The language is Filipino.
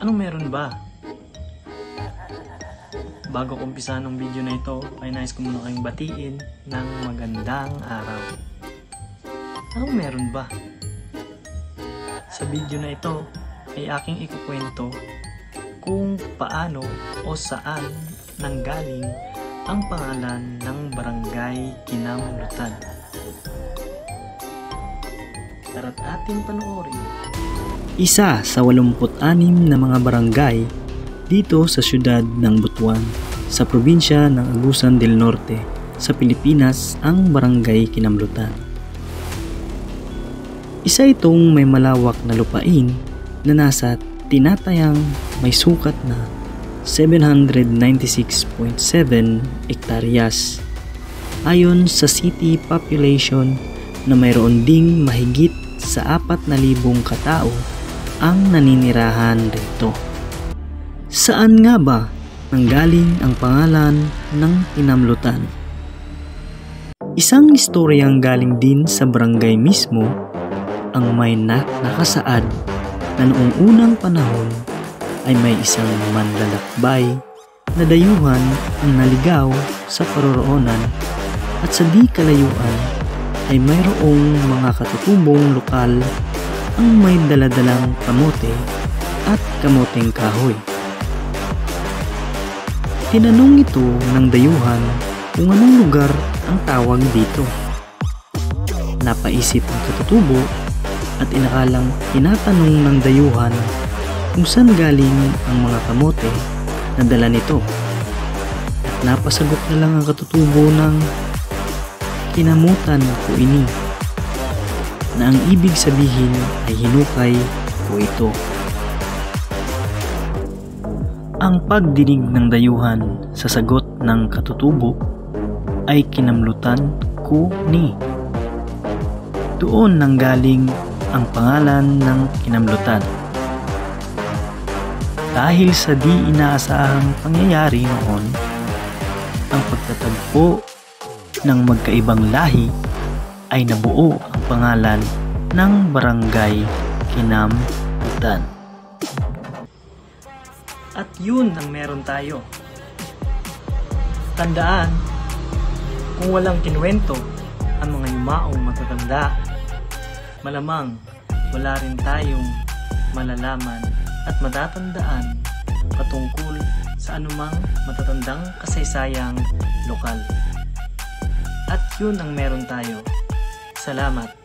Anong meron ba? Bago ko umpisa ng video na ito, ay nais ko muna kayong batiin ng magandang araw. Anong meron ba? Sa video na ito ay aking ikukwento kung paano o saan nanggaling ang pangalan ng barangay Kinamlutan. Tara't ating panoorin. Isa sa 86 na mga barangay dito sa siyudad ng Butuan, sa probinsya ng Agusan del Norte, sa Pilipinas ang barangay Kinamlutan. Isa itong may malawak na lupain na nasa tinatayang may sukat na 796.7 hektaryas ayon sa city population na mayroon ding mahigit sa 4,000 katao ang naninirahan rito. Saan nga ba nanggaling ang pangalan ng Kinamlutan? Isang istoryang galing din sa barangay mismo ang may nakasaad na noong unang panahon ay may isang manlalakbay na dayuhan ang naligaw sa paroroonan at sa di kalayuan ay mayroong mga katutubong lokal ang may daladalang kamote at kamoteng kahoy. Tinanong ito ng dayuhan kung anong lugar ang tawag dito. Napaisip ang katutubo at inakalang tinatanong ng dayuhan kung saan galing ang mga kamote na dala nito. At napasagot na lang ang katutubo ng kinamutan ko ini, na ang ibig sabihin ay hinukay ko ito. Ang pagdinig ng dayuhan sa sagot ng katutubo ay kinamlutan ko ni. Doon nanggaling ang pangalan ng Kinamlutan. Dahil sa di inaasahang pangyayari noon, ang pagtatagpo ng magkaibang lahi ay nabuo ang pangalan ng barangay Kinamlutan. At yun ang meron tayo. Tandaan, kung walang kinuwento ang mga yumaong matatanda, malamang wala rin tayong malalaman at matatandaan patungkol sa anumang matatandang kasaysayang lokal. At yun ang meron tayo. Salamat.